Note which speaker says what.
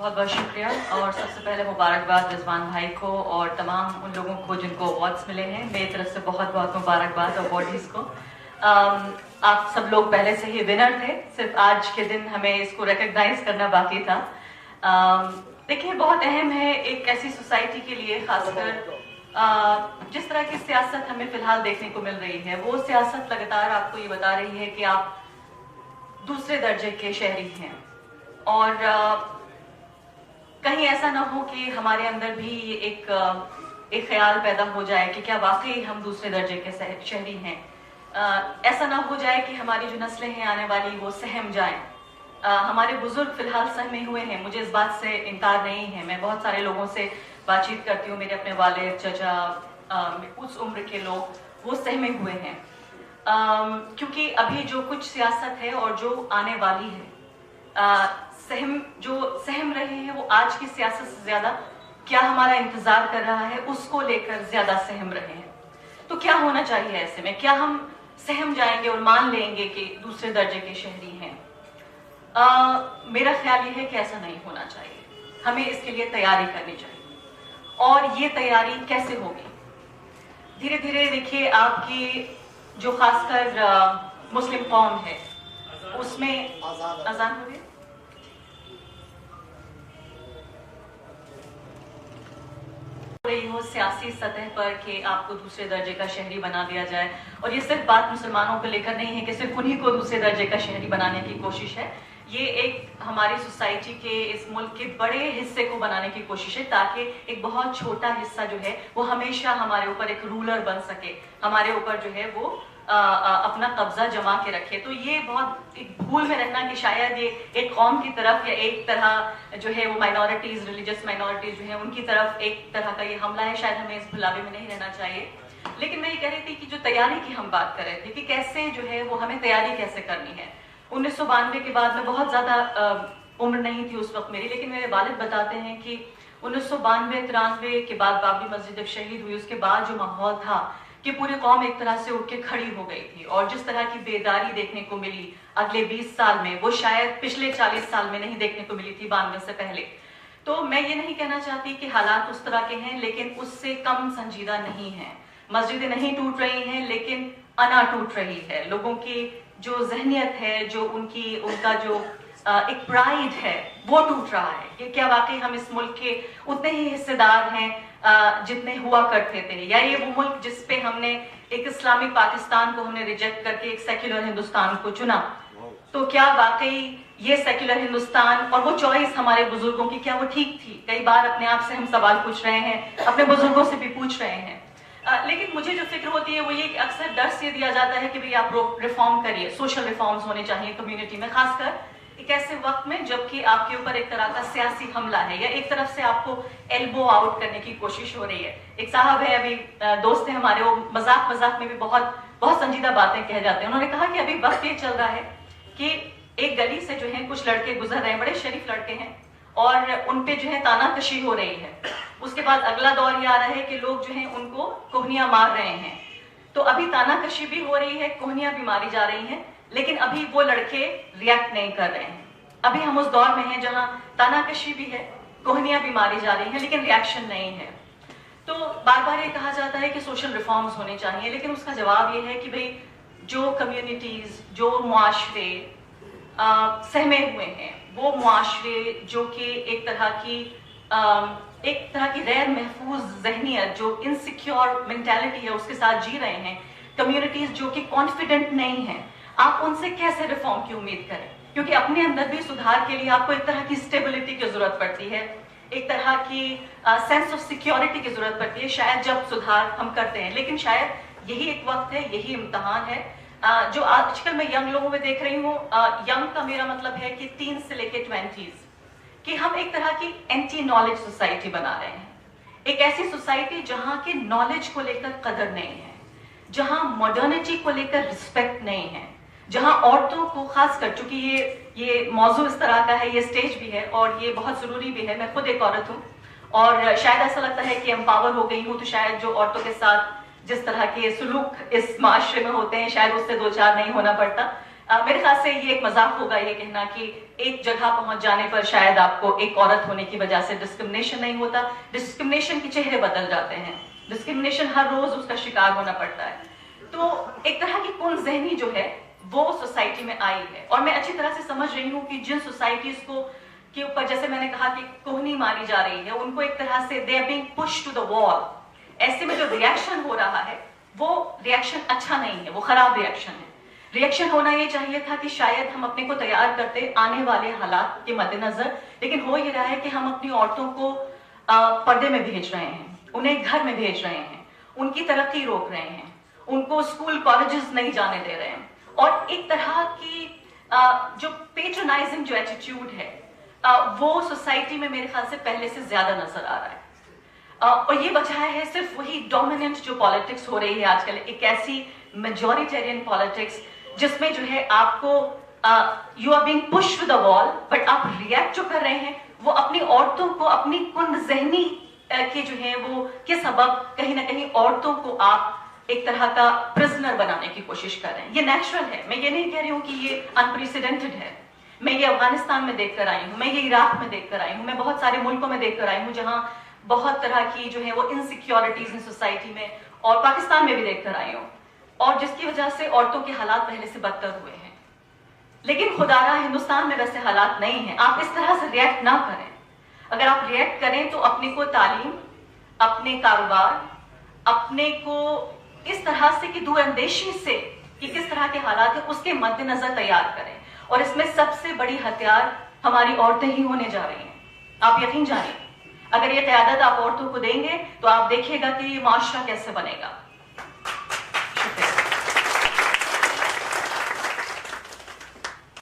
Speaker 1: बहुत बहुत शुक्रिया और सबसे पहले मुबारकबाद रिजवान भाई को और तमाम उन लोगों को जिनको अवार्ड्स मिले हैं। मेरी तरफ से बहुत बहुत मुबारकबाद अवार्डीज़ को। आप सब लोग पहले से ही विनर थे, सिर्फ आज के दिन हमें इसको रिकग्नाइज करना बाकी था। देखिए, बहुत अहम है एक ऐसी सोसाइटी के लिए, खासकर जिस तरह की सियासत हमें फिलहाल देखने को मिल रही है, वो सियासत लगातार आपको ये बता रही है कि आप दूसरे दर्जे के शहरी हैं और कहीं ऐसा ना हो कि हमारे अंदर भी एक ख्याल पैदा हो जाए कि क्या वाकई हम दूसरे दर्जे के शहरी हैं। ऐसा ना हो जाए कि हमारी जो नस्लें हैं आने वाली वो सहम जाएं। हमारे बुजुर्ग फिलहाल सहमे हुए हैं, मुझे इस बात से इनकार नहीं है। मैं बहुत सारे लोगों से बातचीत करती हूँ, मेरे अपने वालिद, चचा, उस उम्र के लोग, वो सहमे हुए हैं। क्योंकि अभी जो कुछ सियासत है और जो आने वाली है, जो सहम रहे हैं वो आज की सियासत से ज्यादा क्या हमारा इंतजार कर रहा है उसको लेकर ज्यादा सहम रहे हैं। तो क्या होना चाहिए ऐसे में? क्या हम सहम जाएंगे और मान लेंगे कि दूसरे दर्जे के शहरी हैं? मेरा ख्याल ये है कि ऐसा नहीं होना चाहिए। हमें इसके लिए तैयारी करनी चाहिए। और ये तैयारी कैसे होगी? धीरे धीरे देखिए, आपकी जो खासकर मुस्लिम कौम है उसमें अजान हो गई, रही हो सियासी सतह पर कि आपको दूसरे दर्जे का शहरी बना दिया जाए। और ये सिर्फ बात मुसलमानों को लेकर नहीं है कि सिर्फ उन्हीं को दूसरे दर्जे का शहरी बनाने की कोशिश है। ये एक हमारी सोसाइटी के, इस मुल्क के बड़े हिस्से को बनाने की कोशिश है, ताकि एक बहुत छोटा हिस्सा जो है वो हमेशा हमारे ऊपर एक रूलर बन सके, हमारे ऊपर जो है वो अपना कब्जा जमा के रखे। तो ये बहुत एक भूल में रहना कि शायद ये एक कौम की तरफ या एक तरह जो है वो माइनॉरिटीज, रिलीजियस माइनॉरिटीज जो है उनकी तरफ एक तरह का ये हमला है, शायद हमें इस भुलावे में नहीं रहना चाहिए। लेकिन मैं ये कह रही थी कि जो तैयारी की हम बात कर रहे थे कि कैसे जो है वो हमें तैयारी कैसे करनी है। 1992 के बाद में बहुत ज्यादा उम्र नहीं थी उस वक्त मेरी, लेकिन मेरे वालिद बताते हैं कि 1992-93 के बाद बाबरी मस्जिद जब शहीद हुई, उसके बाद जो माहौल था कि पूरी कौम एक तरह से उठ के खड़ी हो गई थी। और जिस तरह की बेदारी देखने को मिली अगले 20 साल में, वो शायद पिछले 40 साल में नहीं देखने को मिली थी 92 से पहले। तो मैं ये नहीं कहना चाहती कि हालात उस तरह के हैं, लेकिन उससे कम संजीदा नहीं है। मस्जिदें नहीं टूट रही हैं, लेकिन अना टूट रही है। लोगों की जो जहनियत है, जो उनका जो एक प्राइड है, वो टूट रहा है कि क्या वाकई हम इस मुल्क के उतने ही हिस्सेदार हैं जितने हुआ करते थे, या ये वो मुल्क जिस पे हमने एक इस्लामिक पाकिस्तान को हमने रिजेक्ट करके एक सेक्युलर हिंदुस्तान को चुना। तो क्या वाकई ये सेक्युलर हिंदुस्तान और वो चॉइस हमारे बुजुर्गों की, क्या वो ठीक थी? कई बार अपने आप से हम सवाल पूछ रहे हैं, अपने बुजुर्गों से भी पूछ रहे हैं। लेकिन मुझे जो फिक्र होती है वो ये कि अक्सर दर्स ये दिया जाता है कि भाई आप रिफॉर्म करिए, सोशल रिफॉर्म्स होने चाहिए कम्युनिटी में, खासकर एक ऐसे वक्त में जबकि आपके ऊपर एक तरह का सियासी हमला है या एक तरफ से आपको एल्बो आउट करने की कोशिश हो रही है। एक साहब है, अभी दोस्त है हमारे, वो मजाक मजाक में भी बहुत संजीदा बातें कह जाते हैं। उन्होंने कहा कि अभी वक्त ये चल रहा है कि एक गली से जो है कुछ लड़के गुजर रहे हैं, बड़े शरीफ लड़के हैं, और उनपे जो है तानाकशी हो रही है। उसके बाद अगला दौर ये आ रहा है कि लोग जो है उनको कोहनियां मार रहे हैं। तो अभी तानाकशी भी हो रही है, कोहनियां भी मारी जा रही हैं, लेकिन अभी वो लड़के रिएक्ट नहीं कर रहे हैं। अभी हम उस दौर में हैं जहां तानाकशी भी है, कोहनियां भी मारी जा रही हैं, लेकिन रिएक्शन नहीं है। तो बार बार ये कहा जाता है कि सोशल रिफॉर्म्स होने चाहिए, लेकिन उसका जवाब ये है कि भाई जो कम्युनिटीज, जो मुआशरे सहमे हुए हैं, वो मुआशरे जो कि एक तरह की गैर महफूज जहनियत, जो इनसिक्योर मेंटालिटी है उसके साथ जी रहे हैं, कम्युनिटीज जो कि कॉन्फिडेंट नहीं है, आप उनसे कैसे रिफॉर्म की उम्मीद करें? क्योंकि अपने अंदर भी सुधार के लिए आपको एक तरह की स्टेबिलिटी की जरूरत पड़ती है, एक तरह की सेंस ऑफ सिक्योरिटी की जरूरत पड़ती है, शायद जब सुधार हम करते हैं। लेकिन शायद यही एक वक्त है, यही इम्तहान है जो आजकल मैं यंग लोगों में देख रही हूँ। यंग का मेरा मतलब है कि 3 से लेके 20s, कि हम एक तरह की एंटी नॉलेज सोसाइटी बना रहे हैं। एक ऐसी सोसाइटी जहां के नॉलेज को लेकर कदर नहीं है, जहां मॉडर्निटी को लेकर रिस्पेक्ट नहीं है, जहां औरतों को खासकर, चूंकि ये मौजू इस तरह का है, ये स्टेज भी है और ये बहुत जरूरी भी है। मैं खुद एक औरत हूँ और शायद ऐसा लगता है कि एम्पावर हो गई हूँ, तो शायद जो औरतों के साथ जिस तरह के सुलूक इस माशरे में होते हैं, शायद उससे 2-4 नहीं होना पड़ता। मेरे ख्याल से ये एक मजाक होगा ये कहना कि ایک جگہ پہنچ جانے پر شاید آپ کو ایک عورت ہونے کی وجہ سے ڈسکرمنیشن نہیں ہوتا. ڈسکرمنیشن کے چہرے بدل جاتے ہیں, ڈسکرمنیشن ہر روز اس کا شکار ہونا پڑتا ہے. تو ایک طرح کی کن ذہنی جو ہے وہ سوسائٹی میں آئی ہے, اور میں اچھی طرح سے سمجھ رہی ہوں کہ جن سوسائٹیز کو کے اوپر جیسے میں نے کہا کہ کوہنی ماری جا رہی ہے, ان کو ایک طرح سے they are being pushed to the wall. ایسے میں جو ریئیکشن ہو رہا ہے وہ ریئیکشن اچھا نہیں ہے, وہ خراب ریئیکشن ہے. ریئیکشن ہونا یہ چاہیے تھا کہ شاید ہم اپنے کو تیار کرتے آنے والے حالات کے مد نظر, لیکن ہو یہ رہا ہے کہ ہم اپنی عورتوں کو پردے میں بھیج رہے ہیں, انہیں گھر میں بھیج رہے ہیں, ان کی ترقی روک رہے ہیں, ان کو اسکول کالجز نہیں جانے دے رہے ہیں, اور ایک طرح کی جو پیٹرنائزنگ جو ایٹیٹیوڈ ہے وہ سوسائٹی میں میرے خیال سے پہلے سے زیادہ نظر آ رہا ہے. اور یہ وجہ ہے صرف وہی ڈومیننٹ جو پالیٹکس ہو رہی ہے آج کل, ایک ایسی میجورٹیرین پالیٹکس جس میں جو ہے آپ کو you are being push to the wall, but آپ ریئیکٹ جو کر رہے ہیں وہ اپنی عورتوں کو اپنی کند ذہنی کے جو ہے وہ کے سبب کہیں نہ کہیں عورتوں کو آپ ایک طرح کا پرزنر بنانے کی کوشش کر رہے ہیں. یہ نیچرل ہے, میں یہ نہیں کہہ رہی ہوں کہ یہ انپریسیڈنٹڈ ہے. میں یہ افغانستان میں دیکھ کر آئی ہوں, میں یہ عراق میں دیکھ کر آئی ہوں, میں بہت سارے ملکوں میں دیکھ کر آئی ہوں جہاں بہت طرح کی جو ہے وہ انسیکیورٹیز ان سوسائٹی میں, اور پاکستان میں بھی دیکھ کر آئی ہوں, اور جس کی وجہ سے عورتوں کے حالات پہلے سے بدتر ہوئے ہیں. لیکن خدارا ہندوستان میں ویسے حالات نہیں ہیں. آپ اس طرح سے ریئیکٹ نہ کریں. اگر آپ ریئیکٹ کریں تو اپنے کو تعلیم, اپنے کاروبار, اپنے کو اس طرح سے کہ دور اندیشی سے کہ کس طرح کے حالات ہیں اس کے مد نظر تیار کریں. اور اس میں سب سے بڑی ہتھیار ہماری عورتیں ہی ہونے جا رہی ہیں. آپ یقین جانیں, اگر یہ قیادت آپ عورتوں کو دیں گے تو آپ دیکھیے گا کہ یہ معاشرہ کیسے بنے گا.